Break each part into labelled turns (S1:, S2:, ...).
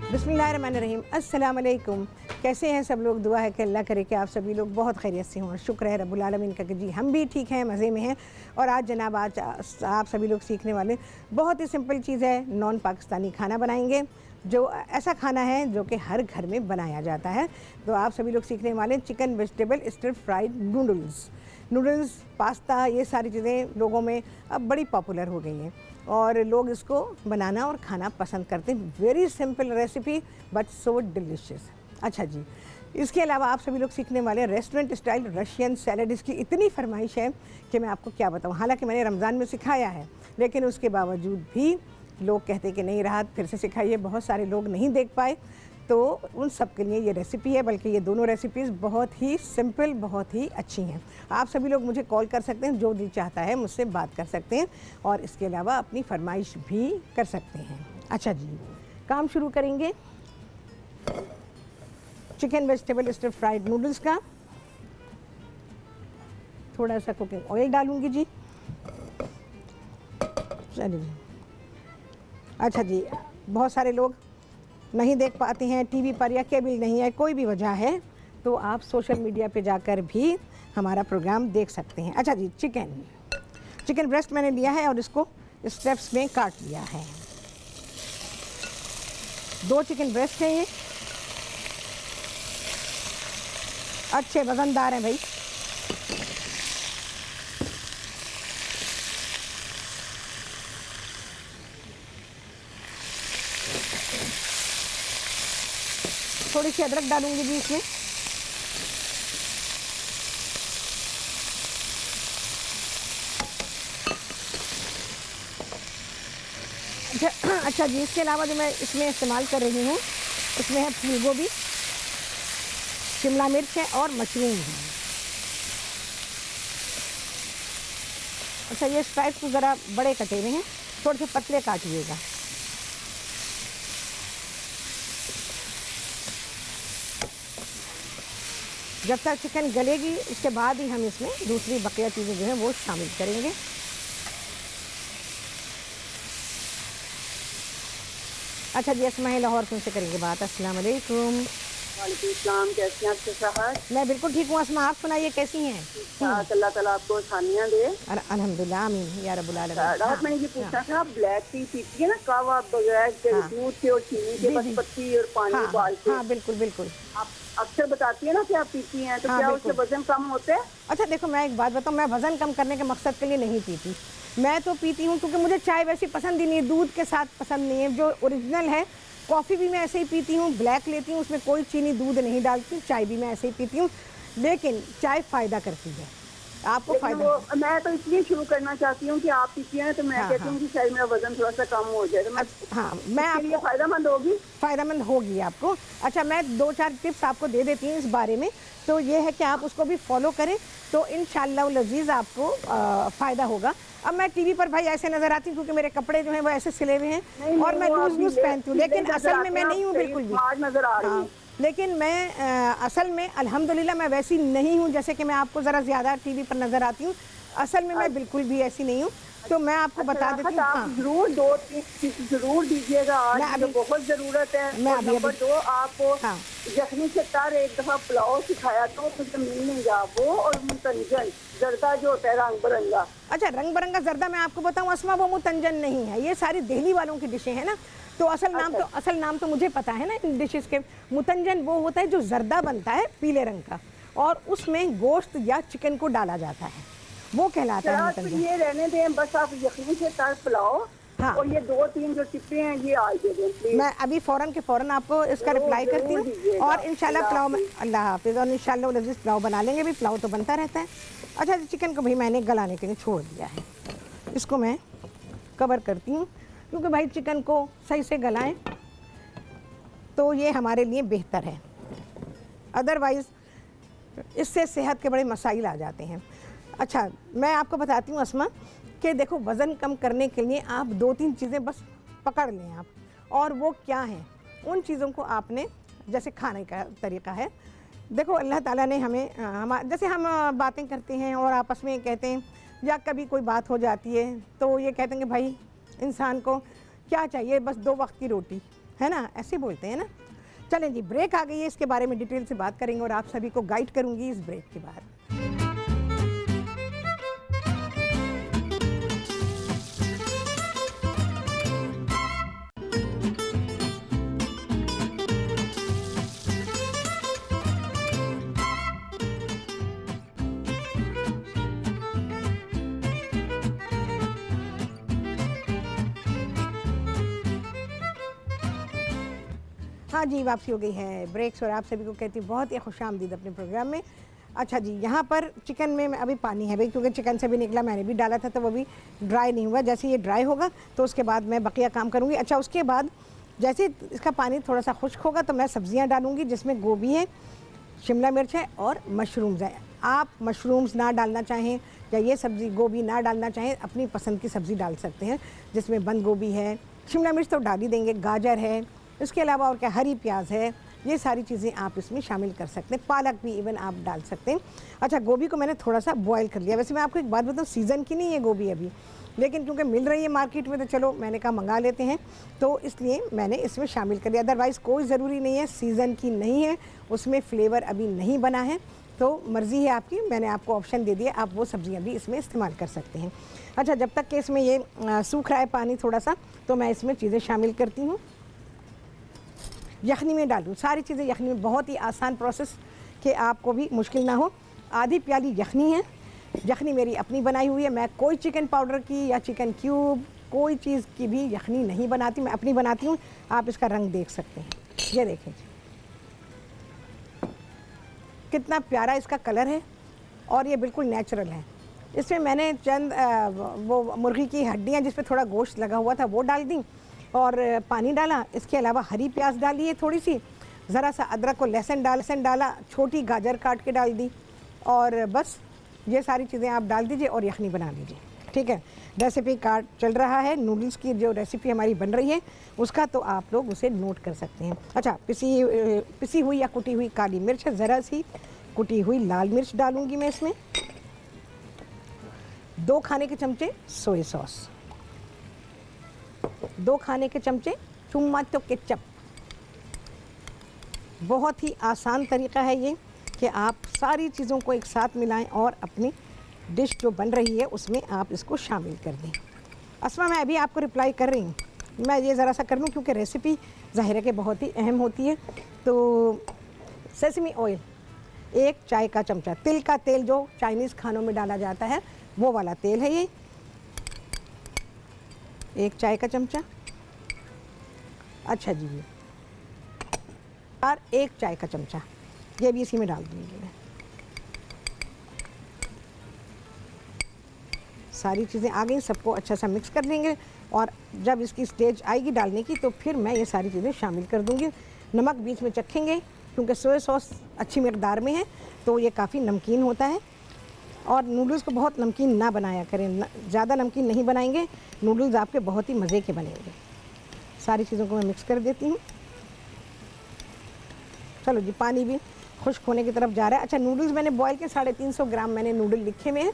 S1: बिस्मिल्लाहिर्रहमानिर्रहीम। अस्सलाम वालेकुम। कैसे हैं सब लोग? दुआ है कि अल्लाह करे कि आप सभी लोग बहुत खैरियत से हों और शुक्र है रब्बुल आलमीन का कि जी हम भी ठीक हैं, मज़े में हैं। और आज जनाब आप सभी लोग सीखने वाले बहुत ही सिंपल चीज़ है, नॉन पाकिस्तानी खाना बनाएंगे, जो ऐसा खाना है जो कि हर घर में बनाया जाता है। तो आप सभी लोग सीखने वाले chicken vegetable stir fried noodles, pasta, ये सारी चीज़ें लोगों में अब बड़ी पॉपुलर हो गई हैं और लोग इसको बनाना और खाना पसंद करते हैं। Very simple recipe but so delicious. अच्छा जी, इसके अलावा आप सभी लोग सीखने वाले हैं रेस्टोरेंट स्टाइल रशियन सैलड। इसकी इतनी फरमाइश है कि मैं आपको क्या बताऊँ। हालांकि मैंने रमज़ान में सिखाया है, लेकिन उसके बावजूद भी लोग कहते कि नहीं रहा, फिर से सिखाइए। बहुत सारे लोग नहीं देख पाए, तो उन सब के लिए ये रेसिपी है। बल्कि ये दोनों रेसिपीज़ बहुत ही सिंपल, बहुत ही अच्छी हैं। आप सभी लोग मुझे कॉल कर सकते हैं, जो दिल चाहता है मुझसे बात कर सकते हैं और इसके अलावा अपनी फरमाइश भी कर सकते हैं। अच्छा जी, काम शुरू करेंगे chicken vegetable stir fried noodles का। थोड़ा सा कुकिंग ऑयल डालूंगी जी। चलिए जी। अच्छा जी, बहुत सारे लोग नहीं देख पाते हैं टीवी पर या केबल नहीं है, कोई भी वजह है, तो आप सोशल मीडिया पे जाकर भी हमारा प्रोग्राम देख सकते हैं। अच्छा जी, चिकन ब्रेस्ट मैंने लिया है और इसको स्टेप्स में काट लिया है। 2 चिकन ब्रेस्ट हैं ये, अच्छे वजनदार हैं भाई। थोड़ी सी अदरक डालूंगी जी इसमें। अच्छा जी, इसके अलावा जो मैं इसमें इस्तेमाल कर रही हूँ, इसमें है फूल गोभी, शिमला मिर्च है और मशरूम है। अच्छा, ये स्ट्राइप्स तो ज़रा बड़े कटे हुए हैं, थोड़े से पतले काटिएगा। जब तक चिकन गलेगी उसके बाद ही हम इसमें दूसरी बकिया चीज़ें जो हैं वो शामिल करेंगे। अच्छा जी, असमाए लाहौर से करेंगे बात। अस्सलाम वालेकुम।
S2: वालेकुम सलाम, कैसी हैं आपके साहब?
S1: मैं बिल्कुल ठीक हूँ असमा, आप सुनाइए कैसी हैं?
S2: अल्लाह ताला आपको आसानियाँ दे।
S1: अल्हम्दुलिल्लाह, आमीन या रब्बुल आलमीन।
S2: आप मैंने ये पूछना था, आप ब्लैक टी पीती है ना, कहवा बगैर दूध के और चीनी के, बस पत्ती और पानी उबाल के?
S1: हाँ बिल्कुल बिल्कुल।
S2: आप अक्सर बताती है ना कि आप पीती हैं, तो क्या उससे वजन कम होता है?
S1: अच्छा देखो, मैं एक बात बताऊँ, मैं वज़न कम करने के मकसद के लिए नहीं पीती। मैं तो पीती हूँ क्योंकि मुझे चाय वैसी पसंद ही नहीं है, दूध के साथ पसंद नहीं है, जो ओरिजिनल है। कॉफ़ी भी मैं ऐसे ही पीती हूँ, ब्लैक लेती हूँ, उसमें कोई चीनी दूध नहीं डालती। चाय भी मैं ऐसे ही पीती हूँ, लेकिन चाय फ़ायदा करती है, आपको फ़ायदा।
S2: मैं तो इसलिए शुरू करना चाहती हूँ कि आप पीती हैं, तो मैं कहती हूँ कि शायद मेरा वजन थोड़ा सा कम हो जाए, तो मैं आपको
S1: फ़ायदेमंद होगी आपको। अच्छा, मैं 2-4 टिप्स आपको दे देती हूँ इस बारे में, तो ये है कि आप उसको भी फॉलो करें तो इंशाअल्लाह लजीज़ आपको फ़ायदा होगा। अब मैं टीवी पर भाई ऐसे नज़र आती हूँ क्योंकि मेरे कपड़े जो हैं वो ऐसे सिले हुए हैं और मैं लूज़ पहनती हूँ, लेकिन असल में मैं नहीं हूँ बिल्कुल भी। हाँ, लेकिन मैं असल में अल्हम्दुलिल्लाह मैं वैसी नहीं हूँ जैसे कि मैं आपको ज़रा ज़्यादा टीवी पर नज़र आती हूँ। असल में मैं बिल्कुल भी ऐसी नहीं हूँ, तो मैं आपको बता देती हूँ।
S2: आप जरूर 2-3 टिप्स जरूर दीजिएगा, आज तो बहुत ज़रूरत है। नंबर 2, आपको यखनी से तर एक दफ़ा पुलाव सिखाया तो मुझे मिल नहीं गया वो, और मुतंजन जर्दा जो होता है रंग बिरंगा।
S1: अच्छा, रंग बिरंगा जर्दा मैं आपको बताऊँ असमा, वो मुतंजन नहीं है, ये सारी दिल्ली वालों की डिशें हैं ना, तो असल नाम तो मुझे पता है ना इन डिशेस के। मुतंजन वो होता है जो जर्दा बनता है पीले रंग का और उसमें गोश्त या चिकन को डाला जाता है, वो कहलाता है मुतंजन।
S2: ये रहने दें, बस आप यखनी से तर पुलाव। हाँ। और ये 2-3 जो टिप्पे हैं ये आज दे दें प्लीज।
S1: मैं अभी फ़ौरन के फ़ौरन आपको इसका रिप्लाई करती हूँ और इंशाल्लाह पुलाव में, अल्लाह हाफिज़, और इंशाल्लाह लजीज़ पुलाव बना लेंगे भी। पुलाव तो बनता रहता है। अच्छा, चिकन को भाई मैंने गलाने के लिए छोड़ दिया है, इसको मैं कवर करती हूँ क्योंकि भाई चिकन को सही से गलाएं तो ये हमारे लिए बेहतर है, अदरवाइज़ इससे सेहत के बड़े मसाइल आ जाते हैं। अच्छा, मैं आपको बताती हूँ असमा कि देखो, वज़न कम करने के लिए आप 2-3 चीज़ें बस पकड़ लें आप, और वो क्या हैं? उन चीज़ों को आपने, जैसे खाने का तरीका है, देखो अल्लाह ताला ने हमें जैसे हम बातें करते हैं और आपस में कहते हैं या कभी कोई बात हो जाती है तो ये कहते हैं कि भाई इंसान को क्या चाहिए, बस 2 वक्त की रोटी, है ना, ऐसे बोलते हैं ना। चलें जी, ब्रेक आ गई है, इसके बारे में डिटेल से बात करेंगे और आप सभी को गाइड करूँगी इस ब्रेक के बाद। हाँ जी, वापसी हो गई है ब्रेक्स और आप सभी को कहती हूँ बहुत ही खुशामदीद अपने प्रोग्राम में। अच्छा जी, यहाँ पर चिकन में अभी पानी है भाई, क्योंकि चिकन से भी निकला, मैंने भी डाला था तो वो भी ड्राई नहीं हुआ। जैसे ये ड्राई होगा तो उसके बाद मैं बकिया काम करूँगी। अच्छा, उसके बाद जैसे इसका पानी थोड़ा सा खुश्क होगा तो मैं सब्ज़ियाँ डालूँगी, जिसमें गोभी है, शिमला मिर्च है और मशरूम्स है। आप मशरूम्स ना डालना चाहें या ये सब्ज़ी गोभी ना डालना चाहें, अपनी पसंद की सब्ज़ी डाल सकते हैं, जिसमें बंद गोभी है, शिमला मिर्च तो डाल ही देंगे, गाजर है, इसके अलावा और क्या, हरी प्याज है, ये सारी चीज़ें आप इसमें शामिल कर सकते हैं। पालक भी इवन आप डाल सकते हैं। अच्छा, गोभी को मैंने थोड़ा सा बॉयल कर लिया। वैसे मैं आपको एक बात बताऊँ, सीज़न की नहीं है गोभी अभी, लेकिन क्योंकि मिल रही है मार्केट में तो चलो मैंने कहा मंगा लेते हैं, तो इसलिए मैंने इसमें शामिल कर लिया। अदरवाइज़ कोई ज़रूरी नहीं है, सीज़न की नहीं है, उसमें फ्लेवर अभी नहीं बना है, तो मर्ज़ी है आपकी। मैंने आपको ऑप्शन दे दिया, आप वो सब्ज़ियाँ भी इसमें इस्तेमाल कर सकते हैं। अच्छा, जब तक कि इसमें ये सूख रहा है पानी थोड़ा सा, तो मैं इसमें चीज़ें शामिल करती हूँ। यखनी में डालूँ सारी चीज़ें, यखनी में बहुत ही आसान प्रोसेस कि आपको भी मुश्किल ना हो। आधी प्याली यखनी है, यखनी मेरी अपनी बनाई हुई है। मैं कोई चिकन पाउडर की या चिकन क्यूब कोई चीज़ की भी यखनी नहीं बनाती, मैं अपनी बनाती हूँ। आप इसका रंग देख सकते हैं, ये देखें कितना प्यारा इसका कलर है और ये बिल्कुल नेचुरल है। इसमें मैंने चंद वो मुर्गी की हड्डियाँ जिस पे थोड़ा गोश्त लगा हुआ था वो डाल दी और पानी डाला। इसके अलावा हरी प्याज डाली है थोड़ी सी, ज़रा सा अदरक और लहसुन डाला, छोटी गाजर काट के डाल दी और बस ये सारी चीज़ें आप डाल दीजिए और यखनी बना लीजिए। ठीक है, रेसिपी कार्ड चल रहा है, नूडल्स की जो रेसिपी हमारी बन रही है उसका, तो आप लोग उसे नोट कर सकते हैं। अच्छा, पिसी हुई या कुटी हुई काली मिर्च है, ज़रा सी कुटी हुई लाल मिर्च डालूंगी मैं इसमें, 2 खाने के चमचे सोया सॉस, 2 खाने के चमचे टमाटो केचप। बहुत ही आसान तरीका है ये कि आप सारी चीज़ों को एक साथ मिलाएं और अपनी डिश जो बन रही है उसमें आप इसको शामिल कर दें। अस्मा, मैं अभी आपको रिप्लाई कर रही हूँ, मैं ये ज़रा सा कर लूँ क्योंकि रेसिपी ज़ाहिर है कि बहुत ही अहम होती है। तो सेसमी ऑयल 1 चाय का चमचा, तिल का तेल जो चाइनीज़ खानों में डाला जाता है वो वाला तेल है ये, 1 चाय का चमचा। अच्छा जी, और 1 चाय का चमचा ये भी इसी में डाल दूँगी मैं। सारी चीज़ें आ गई, सबको अच्छा सा मिक्स कर लेंगे और जब इसकी स्टेज आएगी डालने की तो फिर मैं ये सारी चीज़ें शामिल कर दूँगी। नमक बीच में चखेंगे क्योंकि सोया सॉस अच्छी मकदार में है तो ये काफ़ी नमकीन होता है और नूडल्स को बहुत नमकीन ना बनाया करें, ज़्यादा नमकीन नहीं बनाएंगे, नूडल्स आपके बहुत ही मज़े के बनेंगे। सारी चीज़ों को मैं मिक्स कर देती हूँ। चलो जी, पानी भी खुश्क होने की तरफ जा रहा है। अच्छा, नूडल्स मैंने बॉयल के 350 ग्राम मैंने नूडल लिखे हुए हैं।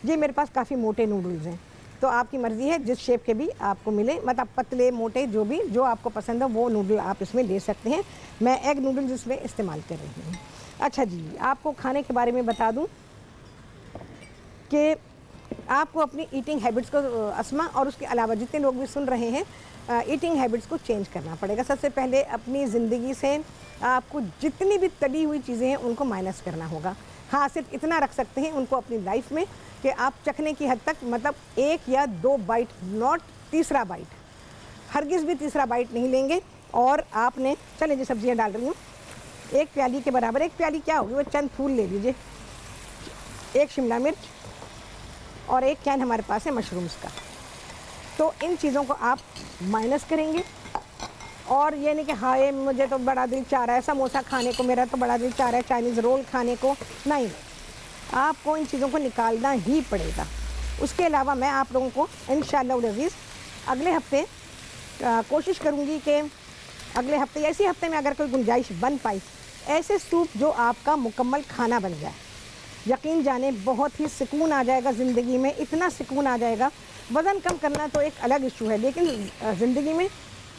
S1: ये मेरे पास काफ़ी मोटे नूडल्स हैं, तो आपकी मर्ज़ी है जिस शेप के भी आपको मिले, मतलब पतले मोटे जो भी जो आपको पसंद हो वो नूडल आप इसमें ले सकते हैं। मैं एग नूडल्स इसमें इस्तेमाल कर रही हूँ। अच्छा जी, आपको खाने के बारे में बता दूँ कि आपको अपनी ईटिंग हैबिट्स को, अस्मा और उसके अलावा जितने लोग भी सुन रहे हैं, ईटिंग हैबिट्स को चेंज करना पड़ेगा। सबसे पहले अपनी ज़िंदगी से आपको जितनी भी तली हुई चीज़ें हैं उनको माइनस करना होगा। हाँ, सिर्फ इतना रख सकते हैं उनको अपनी लाइफ में कि आप चखने की हद तक, मतलब 1 या 2 बाइट, नॉट तीसरा बाइट, हरगिज़ भी तीसरा बाइट नहीं लेंगे। और आपने, चले जी सब्जियां डाल रही हूँ, 1 प्याली के बराबर, 1 प्याली क्या होगी वो चंद फूल ले लीजिए, 1 शिमला मिर्च और 1 कैन हमारे पास है मशरूम्स का। तो इन चीज़ों को आप माइनस करेंगे और ये नहीं कि हाँ मुझे तो बड़ा दिल चाह रहा है समोसा खाने को, मेरा तो बड़ा दिल चाह रहा है चाइनीज़ रोल खाने को, नहीं, आपको इन चीज़ों को निकालना ही पड़ेगा। उसके अलावा मैं आप लोगों को इंशाअल्लाह अज़ीज़ अगले हफ्ते कोशिश करूँगी कि अगले हफ्ते या इसी हफ्ते में अगर कोई गुंजाइश बन पाई, ऐसे सूप जो आपका मुकम्मल खाना बन जाए, यकीन जाने बहुत ही सुकून आ जाएगा ज़िंदगी में, इतना सुकून आ जाएगा। वज़न कम करना तो एक अलग इशू है, लेकिन ज़िंदगी में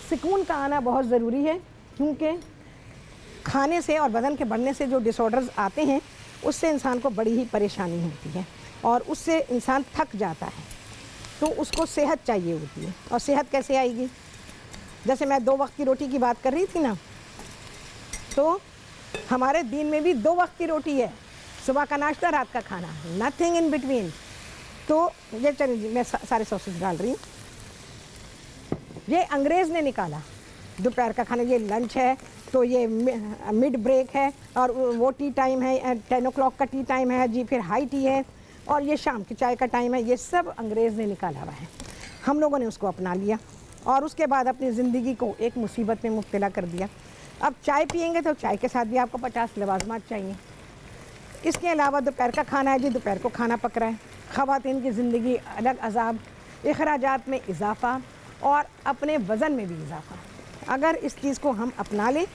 S1: सुकून का आना बहुत ज़रूरी है, क्योंकि खाने से और वज़न के बढ़ने से जो डिसऑर्डर्स आते हैं उससे इंसान को बड़ी ही परेशानी होती है और उससे इंसान थक जाता है। तो उसको सेहत चाहिए होती है, और सेहत कैसे आएगी? जैसे मैं 2 वक्त की रोटी की बात कर रही थी ना, तो हमारे दिन में भी 2 वक्त की रोटी है, सुबह का नाश्ता, रात का खाना, नथिंग इन बिटवीन। तो ये चलिए जी, मैं सारे सॉसेस डाल रही हूँ। ये अंग्रेज़ ने निकाला दोपहर का खाना, ये लंच है तो ये मिड ब्रेक है, और वो टी टाइम है, 10 o'clock का टी टाइम है जी, फिर हाई टी है, और ये शाम की चाय का टाइम है। ये सब अंग्रेज़ ने निकाला हुआ है, हम लोगों ने उसको अपना लिया और उसके बाद अपनी ज़िंदगी को एक मुसीबत में मुब्तला कर दिया। अब चाय पियेंगे तो चाय के साथ भी आपको 50 लवाज़मात चाहिए। इसके अलावा दोपहर का खाना है जी, दोपहर को खाना पक रहा है, ख़वातीन की ज़िंदगी अलग अज़ाब, अखराजात में इजाफ़ा और अपने वज़न में भी इजाफ़ा। अगर इस चीज़ को हम अपना लें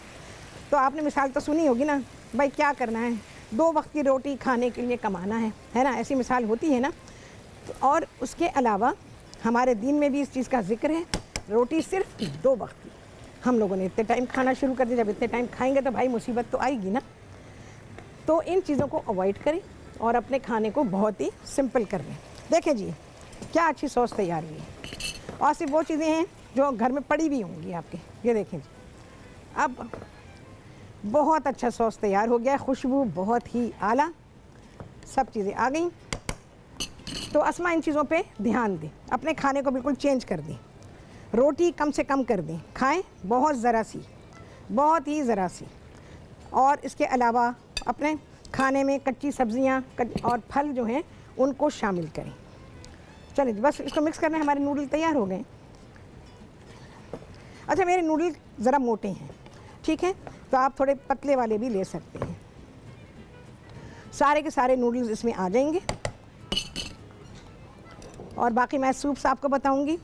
S1: तो आपने मिसाल तो सुनी होगी ना, भाई क्या करना है, 2 वक्त की रोटी खाने के लिए कमाना है ना, ऐसी मिसाल होती है ना। तो और उसके अलावा हमारे दीन में भी इस चीज़ का जिक्र है, रोटी सिर्फ 2 वक्त की। हम लोगों ने इतने टाइम खाना शुरू कर दिया, जब इतने टाइम खाएंगे तो भाई मुसीबत तो आएगी ना। तो इन चीज़ों को अवॉइड करें और अपने खाने को बहुत ही सिंपल कर लें। देखें जी क्या अच्छी सॉस तैयार हुई है, और सिर्फ वो चीज़ें हैं जो घर में पड़ी भी होंगी आपके। ये देखें जी, अब बहुत अच्छा सॉस तैयार हो गया है, खुशबू बहुत ही आला, सब चीज़ें आ गई। तो अस्मा इन चीज़ों पे ध्यान दें, अपने खाने को बिल्कुल चेंज कर दें, रोटी कम से कम कर दें, खाएं बहुत ज़रा सी, बहुत ही ज़रा सी। और इसके अलावा अपने खाने में कच्ची सब्ज़ियाँ और फल जो हैं उनको शामिल करें। चलिए बस इसको मिक्स करना है, हमारे नूडल तैयार हो गए। अच्छा, मेरे नूडल ज़रा मोटे हैं, ठीक है, तो आप थोड़े पतले वाले भी ले सकते हैं। सारे के सारे नूडल्स इसमें आ जाएंगे, और बाकी मैं सूप्स आपको बताऊंगी।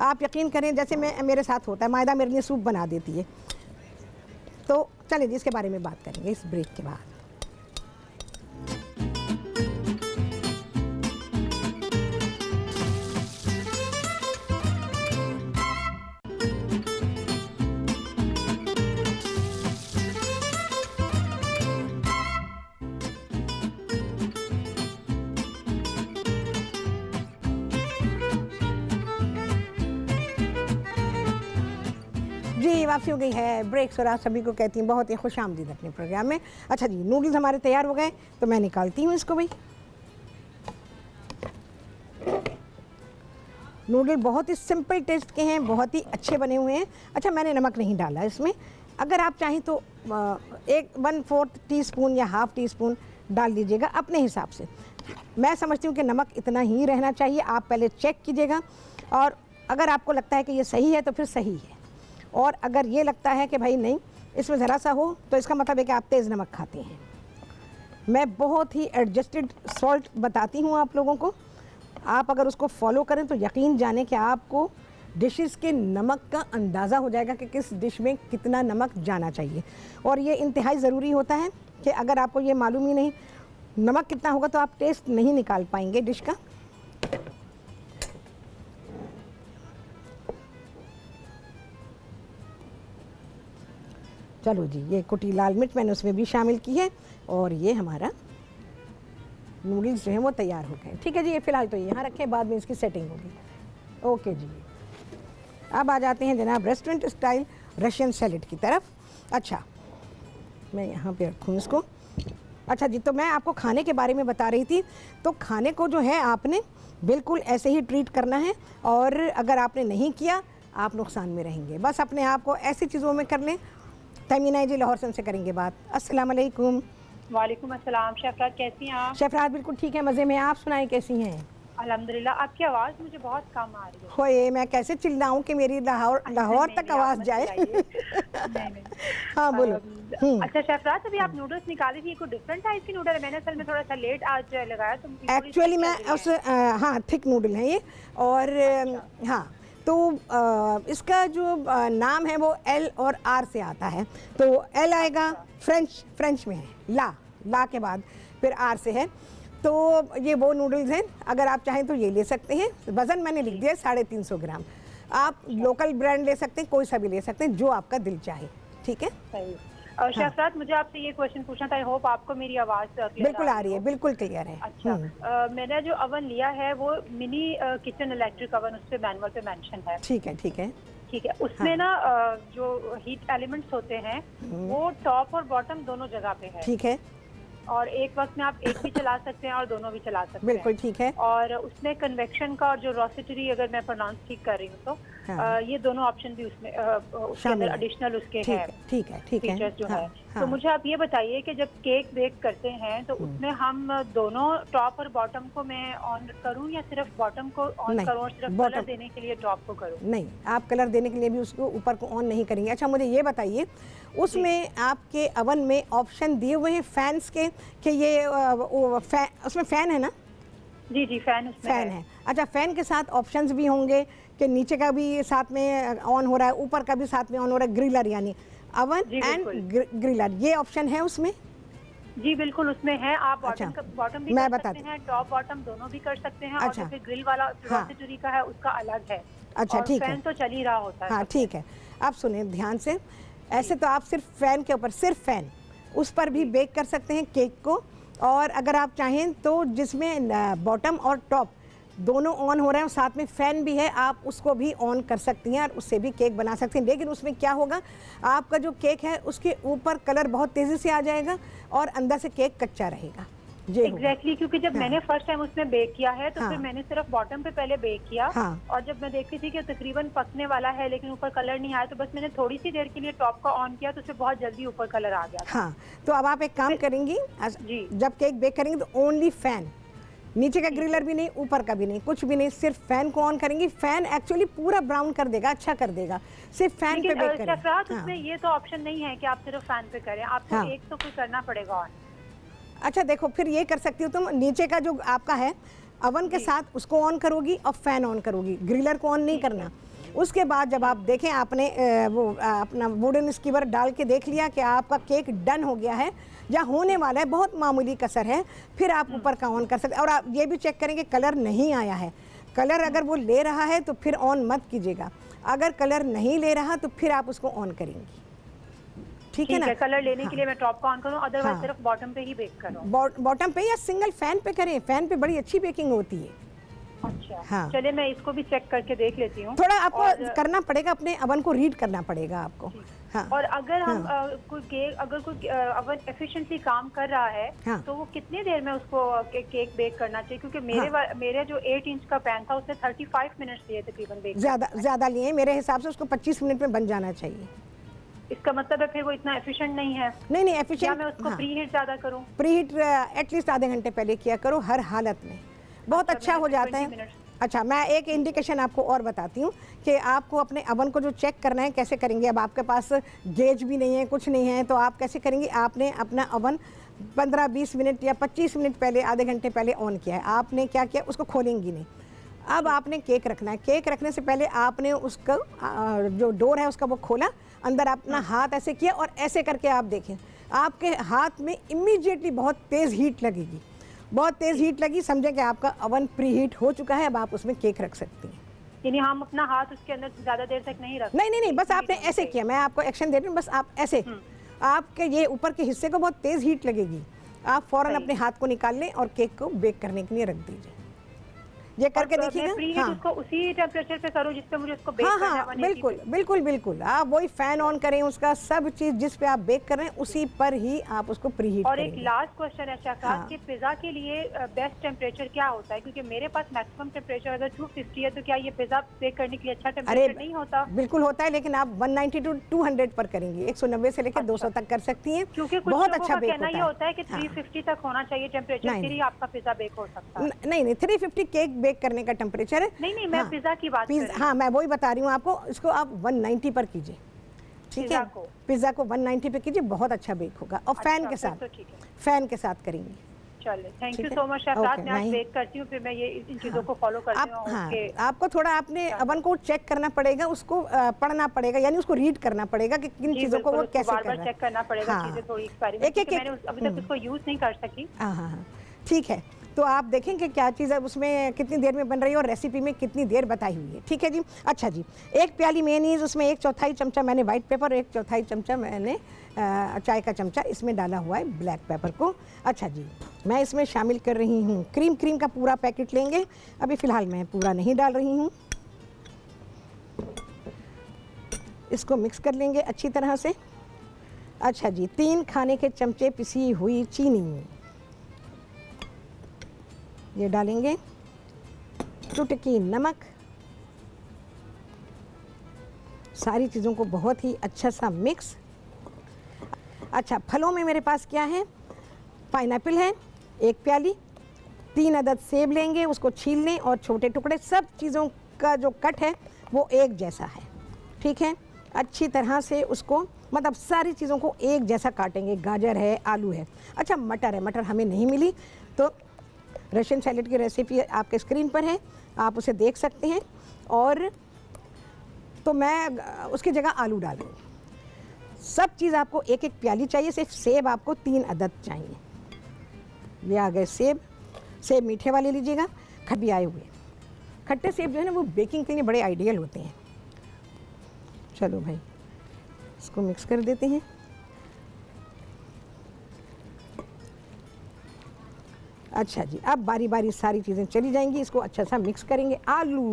S1: आप यकीन करें, जैसे मेरे साथ होता है, मायदा मेरे लिए सूप बना देती है। तो चलिए इसके बारे में बात करेंगे इस ब्रेक के बाद। जी वापसी हो गई है ब्रेक्स, और आप सभी को कहती हूँ बहुत ही खुश आमदीद अपने प्रोग्राम में। अच्छा जी, नूडल्स हमारे तैयार हो गए, तो मैं निकालती हूँ इसको। भाई नूडल बहुत ही सिंपल टेस्ट के हैं, बहुत ही अच्छे बने हुए हैं। अच्छा, मैंने नमक नहीं डाला इसमें, अगर आप चाहें तो 1/4 टीस्पून या हाफ़ टी-स्पून डाल दीजिएगा अपने हिसाब से। मैं समझती हूँ कि नमक इतना ही रहना चाहिए, आप पहले चेक कीजिएगा, और अगर आपको लगता है कि ये सही है तो फिर सही है, और अगर ये लगता है कि भाई नहीं इसमें ज़रा सा हो तो इसका मतलब है कि आप तेज़ नमक खाते हैं। मैं बहुत ही एडजस्टेड सॉल्ट बताती हूँ आप लोगों को, आप अगर उसको फॉलो करें तो यकीन जाने कि आपको डिशेस के नमक का अंदाज़ा हो जाएगा कि किस डिश में कितना नमक जाना चाहिए। और ये इंतहाई ज़रूरी होता है कि अगर आपको ये मालूम ही नहीं नमक कितना होगा तो आप टेस्ट नहीं निकाल पाएंगे डिश का। चलो जी, ये कुटी लाल मिर्च मैंने उसमें भी शामिल की है, और ये हमारा नूडल्स जो हैं वो तैयार हो गए। ठीक है जी, ये फ़िलहाल तो यहाँ रखें, बाद में इसकी सेटिंग होगी। ओके जी, अब आ जाते हैं जनाब रेस्टोरेंट स्टाइल रशियन सैलेड की तरफ। अच्छा, मैं यहाँ पे रखूँ इसको। अच्छा जी, तो मैं आपको खाने के बारे में बता रही थी। तो खाने को जो है आपने बिल्कुल ऐसे ही ट्रीट करना है, और अगर आपने नहीं किया आप नुकसान में रहेंगे। बस अपने आप को ऐसी चीज़ों में कर लें। तमीना जी लाहौर से करेंगे बात। अस्सलाम वालेकुम।
S3: वालेकुम अस्सलाम। शफरात कैसी हैं आप?
S1: शफरात बिल्कुल ठीक है, मज़े में। आप सुनाएं कैसी हैं?
S3: अल्हम्दुलिल्लाह। आपकी आवाज़ मुझे बहुत कम आ रही है।
S1: होए, मैं कैसे चिल्लाऊं कि मेरी लाहौर तक आवाज़ जाए।
S3: नहीं।
S1: हाँ बोलो।
S3: अच्छा शफरात, अभी आप नूडल्स निकाली थी, कोई डिफरेंट टाइप की नूडल है? मैंने असल में थोड़ा सा लेट आज लगाया, तो
S1: एक्चुअली मैं उस हाँ थिक नूडल है ये, और हाँ तो इसका जो नाम है वो L और R से आता है। तो L आएगा, फ्रेंच में है, ला के बाद फिर R से है। तो ये वो नूडल्स हैं, अगर आप चाहें तो ये ले सकते हैं। वज़न मैंने लिख दिया 350 ग्राम। आप लोकल ब्रांड ले सकते हैं, कोई सा भी ले सकते हैं जो आपका दिल चाहे। ठीक है,
S3: सही। और शेफरात, मुझे आपसे ये क्वेश्चन पूछना था, आई होप आपको मेरी आवाज़
S1: बिल्कुल आ रही है, बिल्कुल क्लियर है।
S3: अच्छा, मैंने जो ओवन लिया है वो मिनी किचन इलेक्ट्रिक ओवन, उस पे मैनुअल पे मेंशन है।
S1: ठीक है, ठीक है,
S3: ठीक है। उसमें ना जो हीट एलिमेंट्स होते हैं वो टॉप और बॉटम दोनों जगह पे है।
S1: ठीक है,
S3: और एक वक्त में आप एक भी चला सकते हैं और दोनों भी चला सकते हैं।
S1: बिल्कुल ठीक है।
S3: और उसमें कन्वेक्शन का और जो रोसिटरी, अगर मैं प्रोनाउंस ठीक कर रही हूँ तो ये दोनों ऑप्शन भी उसमें उसके अंदर एडिशनल उसके हैं।
S1: ठीक है, ठीक है,
S3: फीचर्स जो है। तो मुझे आप ये बताइए कि जब केक बेक करते हैं तो उसमें हम दोनों टॉप और बॉटम को मैं ऑन करूं या सिर्फ बॉटम को ऑन करूं और सिर्फ कलर देने के लिए टॉप को करूं?
S1: नहीं, आप कलर देने के लिए भी उसको ऊपर को ऑन नहीं करेंगे। अच्छा, मुझे ये बताइए, उसमें आपके ओवन में ऑप्शन दिए हुए हैं फैंस के कि ये उसमें फैन है ना?
S3: जी जी, फैन उसमें
S1: है। अच्छा, फैन के साथ ऑप्शंस भी होंगे कि नीचे का भी साथ में ऑन हो रहा है, ऊपर का भी साथ में ऑन हो रहा है, ग्रिलर यानी ओवन एंड ग्रिलर, ये ऑप्शन है उसमें?
S3: जी बिल्कुल उसमें है। आप बॉटम भी कर सकते हैं, टॉप बॉटम दोनों भी कर सकते हैं।
S1: अच्छा,
S3: और फिर ग्रिल वाला रोसिटरी का है उसका अलग है।
S1: अच्छा, ठीक है,
S3: फैन तो चल ही रहा होता है।
S1: हाँ ठीक है। आप सुनिए ध्यान से, ऐसे तो आप सिर्फ फैन के ऊपर, सिर्फ फैन, उस पर भी बेक कर सकते हैं केक को। और अगर आप चाहें तो जिसमें बॉटम और टॉप दोनों ऑन हो रहे हैं और साथ में फ़ैन भी है, आप उसको भी ऑन कर सकती हैं और उससे भी केक बना सकती हैं। लेकिन उसमें क्या होगा, आपका जो केक है उसके ऊपर कलर बहुत तेज़ी से आ जाएगा और अंदर से केक कच्चा रहेगा।
S3: एग्जैक्टली, क्योंकि जब मैंने फर्स्ट टाइम उसमें बेक किया है तो फिर मैंने सिर्फ बॉटम पे पहले बेक किया। और जब मैं देखती थी कि तकरीबन पकने वाला है लेकिन ऊपर कलर नहीं आया, तो बस मैंने थोड़ी सी देर के लिए टॉप का ऑन किया तो उसमें बहुत जल्दी ऊपर कलर आ गया।
S1: हाँ, तो अब आप एक काम करेंगी, जब केक बेक करेंगे तो ओनली फैन, नीचे का ग्रिलर भी नहीं, ऊपर का भी नहीं, कुछ भी नहीं, सिर्फ फैन को ऑन करेंगी। फैन एक्चुअली पूरा ब्राउन कर देगा, अच्छा कर देगा, सिर्फ फैन पे बेक करें।
S3: उसमें ये तो ऑप्शन नहीं है कि आप सिर्फ फैन पे करें, आपको एक तो कोई करना पड़ेगा ऑन।
S1: अच्छा देखो, फिर ये कर सकती हो तुम, नीचे का जो आपका है ओवन के साथ उसको ऑन करोगी और फैन ऑन करोगी, ग्रिलर को ऑन नहीं करना। उसके बाद जब आप देखें, आपने वो अपना वुडन स्कीवर डाल के देख लिया कि आपका केक डन हो गया है या होने वाला है, बहुत मामूली कसर है, फिर आप ऊपर का ऑन कर सकते हैं। और आप ये भी चेक करेंगे कलर नहीं आया है, कलर अगर वो ले रहा है तो फिर ऑन मत कीजिएगा, अगर कलर नहीं ले रहा तो फिर आप उसको ऑन करेंगी। ठीक है ना?
S3: कलर लेने के लिए मैं टॉप का ऑन करूं, अदरवाइज सिर्फ बॉटम पे ही बेक करूं।
S1: बॉटम पे या सिंगल फैन पे करें, फैन पे बड़ी अच्छी बेकिंग होती है।
S3: अच्छा, हाँ। चलिए मैं इसको भी चेक करके देख लेती हूँ।
S1: थोड़ा आपको करना पड़ेगा, अपने ओवन को रीड करना पड़ेगा आपको।
S3: हाँ। और अगर हम अगर कोई ओवन एफिशिएंटली काम कर रहा है तो वो कितनी देर में उसको केक बेक करना चाहिए? क्योंकि मेरे जो 8 इंच का पैन था उससे 35 मिनट्स लिए तकरीबन बेक।
S1: ज्यादा लिए, मेरे हिसाब से उसको 25 मिनट में बन जाना चाहिए।
S3: इसका मतलब है फिर वो इतना एफिशिएंट नहीं है?
S1: नहीं एफिशिएंट।
S3: मैं उसको प्री हीट ज्यादा करूं?
S1: प्री हीट एटलीस्ट आधे घंटे पहले किया करो हर हालत में, बहुत अच्छा हो जाता है। अच्छा, मैं एक इंडिकेशन आपको और बताती हूँ कि आपको अपने ओवन को जो चेक करना है कैसे करेंगे। अब आपके पास गेज भी नहीं है, कुछ नहीं है, तो आप कैसे करेंगे? आपने अपना ओवन 15-20 मिनट या 25 मिनट पहले, आधे घंटे पहले ऑन किया है, आपने क्या किया, उसको खोलेंगी नहीं। अब आपने केक रखना है, केक रखने से पहले आपने उसका जो डोर है उसका वो खोला, अंदर अपना हाथ ऐसे किया और ऐसे करके आप देखें, आपके हाथ में इमीडिएटली बहुत तेज़ हीट लगेगी, बहुत तेज़ हीट लगी, समझें कि आपका ओवन प्री हीट हो चुका है, अब आप उसमें केक रख सकती हैं।
S3: यानी हम अपना हाथ उसके अंदर ज़्यादा देर तक नहीं रख?
S1: नहीं, बस आपने ऐसे किया, मैं आपको एक्शन दे रही हूँ, बस आप ऐसे, आपके ये ऊपर के हिस्से को बहुत तेज़ हीट लगेगी, आप फ़ौरन अपने हाथ को निकाल लें और केक को बेक करने के लिए रख दीजिए। ये करके देखिएगा।
S3: प्री हीट उसको उसी टेम्परेचर पे करूं जिस पे मुझे उसको बेक करना है?
S1: बिल्कुल, आप वही फैन ऑन करें, उसका सब चीज जिस पे आप बेक कर रहे हैं उसी पर ही आप उसको प्री हीट
S3: और एक लास्ट क्वेश्चन है शाकात कि पिज्जा के लिए बेस्ट टेम्परेचर क्या होता है? क्योंकि मेरे पास मैक्सिमम टेम्परेचर अगर 250 है, तो क्या ये पिज्जा बेक करने के लिए अच्छा टेम्परेचर नहीं होता?
S1: बिल्कुल होता है, लेकिन आप 190 to 200 पर करेंगी, 190 से लेकर 200 तक कर सकती हैं,
S3: क्योंकि
S1: बहुत अच्छा बेक
S3: होता है। ये होता है कि 350 तक होना चाहिए टेम्परेचर, फिर ही आपका पिज्जा बेक हो सकता है।
S1: नहीं, 350 केक बेक करने का टेम्परेचर है।
S3: नहीं, मैं पिज्जा की बात कर रही हूं।
S1: हाँ, मैं वही बता रही हूँ आपको, इसको आप 190 पर कीजिए, ठीक है? पिज्जा को 190 पे कीजिए, बहुत अच्छा बेक होगा। और फैन के साथ करेंगे।
S3: चलिए, थैंक यू सो मच शेफरात, मैं आज बेक करती हूँ, फिर मैं ये इन चीजों को फॉलो करती हूँ।
S1: हाँ, आपको थोड़ा अपने ओवन को चेक करना पड़ेगा, उसको पढ़ना पड़ेगा, यानी उसको रीड करना पड़ेगा कि किन चीजों को वो कैसे कर रहा है।
S3: चेक करना पड़ेगा, चीजें थोड़ी एक्सपेरिमेंट, मैंने अभी तक उसको यूज नहीं कर सकी।
S1: हाँ, ठीक है। तो आप देखें कि क्या चीज़ है उसमें कितनी देर में बन रही है और रेसिपी में कितनी देर बताई हुई है। ठीक है जी। अच्छा जी, 1 प्याली मेयोनीज़, उसमें 1/4 चमचा मैंने वाइट पेपर, 1/4 चमचा मैंने चाय का चमचा इसमें डाला हुआ है ब्लैक पेपर को। अच्छा जी, मैं इसमें शामिल कर रही हूँ क्रीम। क्रीम का पूरा पैकेट लेंगे, अभी फ़िलहाल मैं पूरा नहीं डाल रही हूँ। इसको मिक्स कर लेंगे अच्छी तरह से। अच्छा जी, 3 खाने के चमचे पिसी हुई चीनी ये डालेंगे, चुटकी नमक, सारी चीज़ों को बहुत ही अच्छा सा मिक्स। अच्छा, फलों में मेरे पास क्या है, पाइनएप्पल है 1 प्याली, 3 अदद सेब लेंगे, उसको छील लें और छोटे टुकड़े, सब चीज़ों का जो कट है वो एक जैसा है। ठीक है, अच्छी तरह से उसको मतलब सारी चीज़ों को एक जैसा काटेंगे। गाजर है, आलू है। अच्छा, मटर है, मटर हमें नहीं मिली तो रशियन सैलेड की रेसिपी आपके स्क्रीन पर है, आप उसे देख सकते हैं। और तो मैं उसकी जगह आलू डाल दूँगी। सब चीज़ आपको 1-1 प्याली चाहिए, सिर्फ सेब आपको 3 अदद चाहिए। ये आ गए सेब। सेब मीठे वाले लीजिएगा, खट्टे आए हुए। खट्टे सेब जो है ना वो बेकिंग के लिए बड़े आइडियल होते हैं। चलो भाई, इसको मिक्स कर देते हैं। अच्छा जी, अब बारी बारी सारी चीज़ें चली जाएंगी, इसको अच्छा सा मिक्स करेंगे। आलू,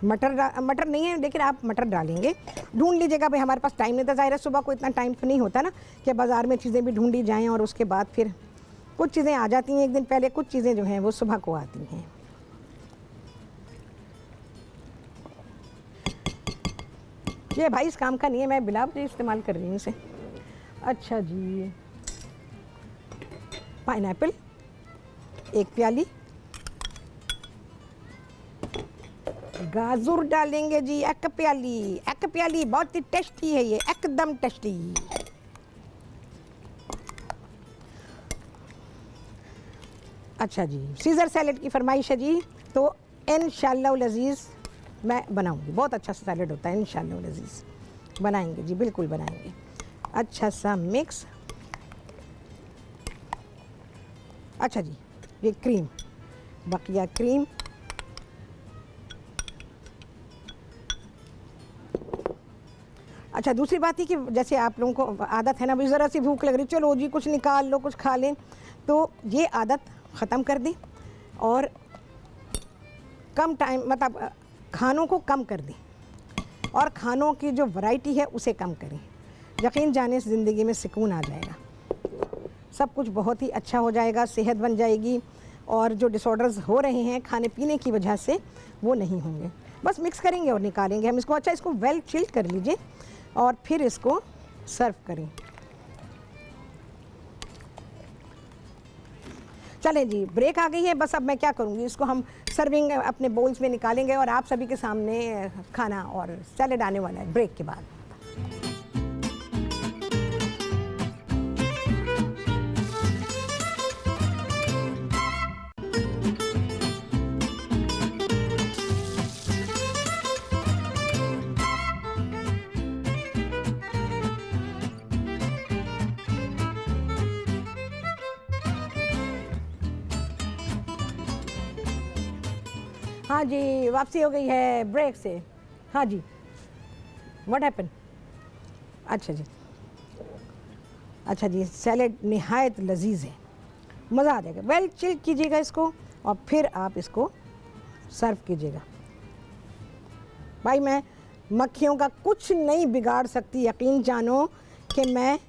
S1: मटर नहीं है लेकिन आप मटर डालेंगे, ढूंढ लीजिएगा भाई। हमारे पास टाइम नहीं था, ज़ाहिर है सुबह को इतना टाइम तो नहीं होता ना कि बाज़ार में चीज़ें भी ढूंढी जाएं और उसके बाद फिर कुछ चीज़ें आ जाती हैं एक दिन पहले, कुछ चीज़ें जो हैं वो सुबह को आती हैं। ये भाई इस काम का नहीं है, मैं बिला वजह इस्तेमाल कर रही हूँ इसे। अच्छा जी, पाइनएप्पल 1 प्याली, गाजर डालेंगे जी 1 प्याली। 1 प्याली बहुत ही टेस्टी है ये, एकदम टेस्टी। अच्छा जी, सीज़र सैलेड की फरमाइश है जी, तो इंशाअल्लाह लजीज़ मैं बनाऊंगी। बहुत अच्छा सैलेड होता है, इंशाअल्लाह लजीज़ बनाएंगे जी, बिल्कुल बनाएंगे। अच्छा सा मिक्स। अच्छा जी, ये क्रीम, बकिया क्रीम। अच्छा, दूसरी बात है कि जैसे आप लोगों को आदत है ना भाई, ज़रा सी भूख लग रही, चलो जी कुछ निकाल लो, कुछ खा लें, तो ये आदत ख़त्म कर दें और कम टाइम मतलब खानों को कम कर दें और खानों की जो वैरायटी है उसे कम करें। यकीन जाने से ज़िंदगी में सुकून आ जाएगा, सब कुछ बहुत ही अच्छा हो जाएगा, सेहत बन जाएगी और जो डिसऑर्डर्स हो रहे हैं खाने पीने की वजह से वो नहीं होंगे। बस मिक्स करेंगे और निकालेंगे हम इसको। अच्छा, इसको वेल चिल्ड कर लीजिए और फिर इसको सर्व करें। चलें जी, ब्रेक आ गई है, बस अब मैं क्या करूँगी, इसको हम सर्विंग अपने बोल्स में निकालेंगे और आप सभी के सामने खाना और सैलेड आने वाला है ब्रेक के बाद। हाँ जी, वापसी हो गई है ब्रेक से। हाँ जी, व्हाट हैपन? अच्छा जी, अच्छा जी, सैलेड निहायत लजीज है, मज़ा आ जाएगा। वेल चिल कीजिएगा इसको और फिर आप इसको सर्व कीजिएगा। भाई मैं मक्खियों का कुछ नहीं बिगाड़ सकती, यकीन जानो कि मैं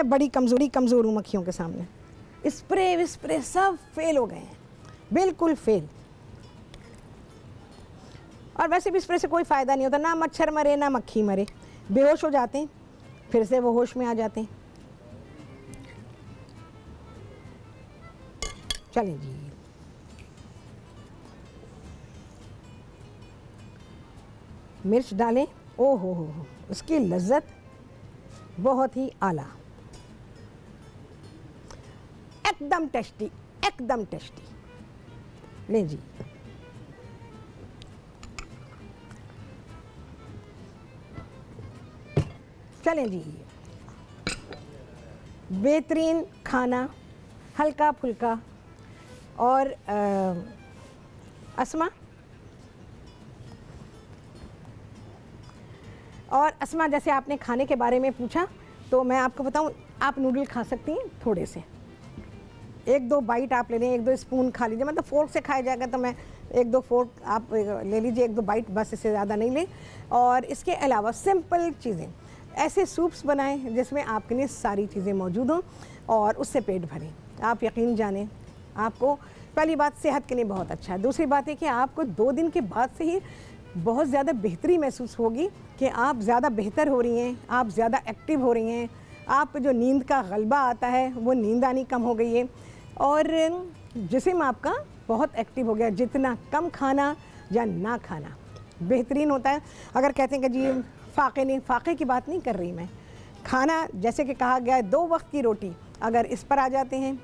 S1: बड़ी कमज़ोर हूँ मक्खियों के सामने। स्प्रे सब फेल हो गए हैं, बिल्कुल फेल। और वैसे भी स्प्रे से कोई फ़ायदा नहीं होता, ना मच्छर मरे ना मक्खी मरे, बेहोश हो जाते हैं, फिर से वो होश में आ जाते हैं। चलिए जी, मिर्च डालें। ओ हो, उसकी लज्जत बहुत ही आला, एकदम टेस्टी, एकदम टेस्टी। ले जी, चलें जी, बेहतरीन खाना, हल्का फुल्का। और अस्मा जैसे आपने खाने के बारे में पूछा, तो मैं आपको बताऊं, आप नूडल खा सकती हैं थोड़े से, 1-2 बाइट आप ले लें, 1-2 स्पून खा लीजिए। मतलब फोर्क से खाया जाएगा तो मैं 1-2 फोर्क आप ले लीजिए, 1-2 बाइट, बस, इससे ज़्यादा नहीं लें। और इसके अलावा सिंपल चीज़ें, ऐसे सूप्स बनाएं जिसमें आपके लिए सारी चीज़ें मौजूद हों और उससे पेट भरें। आप यकीन जानें, आपको पहली बात सेहत के लिए बहुत अच्छा है। दूसरी बात है कि आपको 2 दिन के बाद से ही बहुत ज़्यादा बेहतरी महसूस होगी कि आप ज़्यादा बेहतर हो रही हैं, आप ज़्यादा एक्टिव हो रही हैं, आप जो नींद का गलबा आता है वो नींद आनी कम हो गई है और जिस्म आपका बहुत एक्टिव हो गया। जितना कम खाना या ना खाना बेहतरीन होता है। अगर कहते हैं कि जी फाके नहीं, फाके की बात नहीं कर रही मैं, खाना जैसे कि कहा गया है 2 वक्त की रोटी, अगर इस पर आ जाते हैं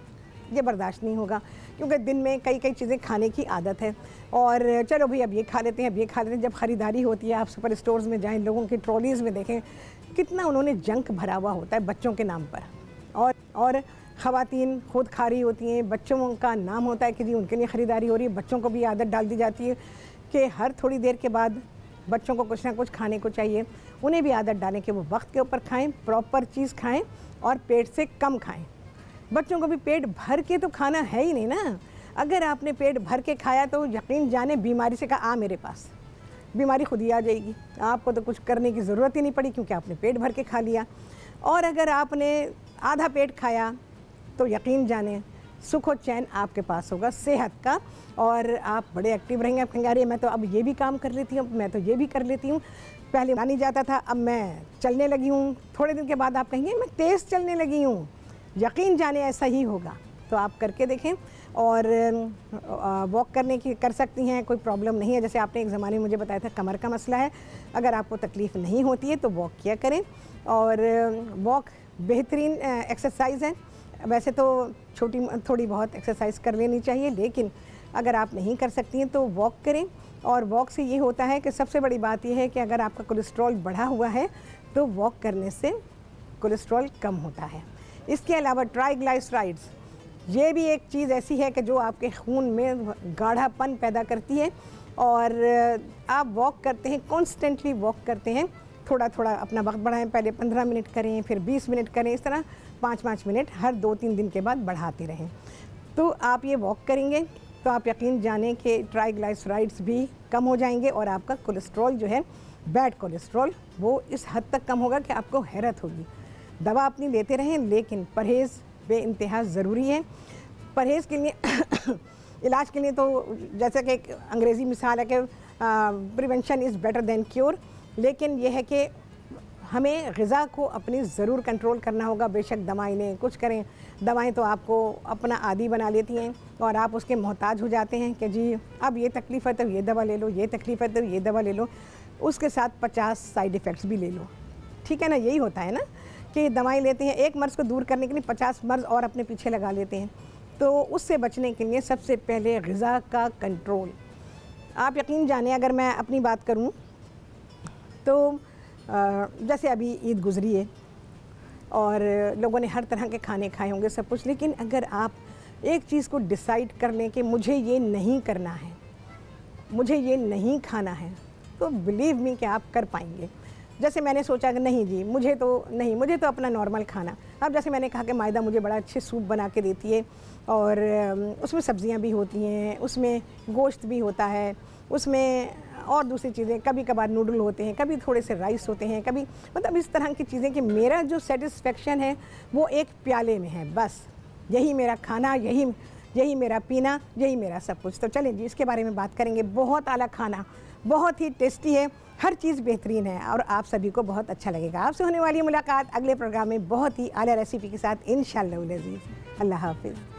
S1: ये बर्दाश्त नहीं होगा, क्योंकि दिन में कई चीज़ें खाने की आदत है। और चलो भाई अब ये खा लेते हैं, अब ये खा लेते हैं। जब ख़रीदारी होती है, आप सुपर स्टोर्स में जाएं, लोगों की ट्रॉलीज़ में देखें कितना उन्होंने जंक भरा हुआ होता है बच्चों के नाम पर। और ख़वातीन खुद खा रही होती हैं, बच्चों का नाम होता है कि जी उनके लिए ख़रीदारी हो रही है। बच्चों को भी आदत डाल दी जाती है कि हर थोड़ी देर के बाद बच्चों को कुछ ना कुछ खाने को चाहिए। उन्हें भी आदत डालें कि वो वक्त के ऊपर खाएं, प्रॉपर चीज़ खाएं और पेट से कम खाएं। बच्चों को भी पेट भर के तो खाना है ही नहीं ना। अगर आपने पेट भर के खाया तो यकीन जाने बीमारी से कहा आ मेरे पास, बीमारी खुद ही आ जाएगी। आपको तो कुछ करने की ज़रूरत ही नहीं पड़ी क्योंकि आपने पेट भर के खा लिया। और अगर आपने आधा पेट खाया तो यकीन जाने सुख और चैन आपके पास होगा सेहत का, और आप बड़े एक्टिव रहेंगे। आप कहेंगे अरे मैं तो अब ये भी काम कर लेती हूँ, मैं तो ये भी कर लेती हूँ, पहले नहीं जाता था अब मैं चलने लगी हूँ। थोड़े दिन के बाद आप कहेंगे मैं तेज़ चलने लगी हूँ। यकीन जाने ऐसा ही होगा। तो आप करके देखें और वॉक करने की कर सकती हैं, कोई प्रॉब्लम नहीं है। जैसे आपने एक ज़माने में मुझे बताया था कमर का मसला है, अगर आपको तकलीफ़ नहीं होती है तो वॉक किया करें। और वॉक बेहतरीन एक्सरसाइज़ है। वैसे तो थोड़ी बहुत एक्सरसाइज कर लेनी चाहिए, लेकिन अगर आप नहीं कर सकती हैं तो वॉक करें। और वॉक से ये होता है कि सबसे बड़ी बात यह है कि अगर आपका कोलेस्ट्रॉल बढ़ा हुआ है तो वॉक करने से कोलेस्ट्रॉल कम होता है। इसके अलावा ट्राइग्लाइसराइड्स, ये भी एक चीज़ ऐसी है कि जो आपके खून में गाढ़ापन पैदा करती है। और आप वॉक करते हैं, कॉन्स्टेंटली वॉक करते हैं, थोड़ा थोड़ा अपना वक्त बढ़ाएं, पहले 15 मिनट करें, फिर 20 मिनट करें, इस तरह 5-5 मिनट हर 2-3 दिन के बाद बढ़ाते रहें। तो आप ये वॉक करेंगे तो आप यकीन जानें कि ट्राइग्लाइसराइड्स भी कम हो जाएंगे और आपका कोलेस्ट्रॉल जो है, बैड कोलेस्ट्रॉल, वो इस हद तक कम होगा कि आपको हैरत होगी। दवा अपनी लेते रहें, लेकिन परहेज़ बेइंतहा ज़रूरी है। परहेज़ के लिए इलाज के लिए तो जैसे कि एक अंग्रेज़ी मिसाल है कि prevention is better than cure, लेकिन यह है कि हमें ग़िज़ा को अपनी ज़रूर कंट्रोल करना होगा। बेशक दवाएं लें, कुछ करें, दवाएं तो आपको अपना आदी बना लेती हैं और आप उसके मोहताज हो जाते हैं कि जी अब ये तकलीफ़ है तो ये दवा ले लो, ये तकलीफ़ है तो ये दवा ले लो, उसके साथ 50 साइड इफ़ेक्ट्स भी ले लो। ठीक है ना, यही होता है ना कि दवाएं लेते हैं, एक मर्ज़ को दूर करने के लिए 50 मर्ज़ और अपने पीछे लगा लेते हैं। तो उससे बचने के लिए सबसे पहले ग़िज़ा का कंट्रोल। आप यकीन जाने, अगर मैं अपनी बात करूं तो जैसे अभी ईद गुज़री है और लोगों ने हर तरह के खाने खाए होंगे, सब कुछ, लेकिन अगर आप एक चीज़ को डिसाइड कर लें कि मुझे ये नहीं करना है, मुझे ये नहीं खाना है, तो बिलीव मी कि आप कर पाएंगे। जैसे मैंने सोचा कि नहीं जी मुझे तो अपना नॉर्मल खाना। अब जैसे मैंने कहा कि मायदा मुझे बड़ा अच्छे सूप बना के देती है और उसमें सब्जियां भी होती हैं, उसमें गोश्त भी होता है, उसमें और दूसरी चीज़ें, कभी कभार नूडल होते हैं, कभी थोड़े से राइस होते हैं, कभी मतलब इस तरह की चीज़ें कि मेरा जो सेटिस्फेक्शन है वो एक प्याले में है। बस यही मेरा खाना, यही मेरा पीना, यही मेरा सब कुछ। तो चलें जी इसके बारे में बात करेंगे। बहुत आला खाना, बहुत ही टेस्टी है, हर चीज़ बेहतरीन है और आप सभी को बहुत अच्छा लगेगा। आपसे होने वाली मुलाकात अगले प्रोग्राम में बहुत ही आला रेसिपी के साथ इंशाअल्लाह। अल्लाह हाफ़िज़।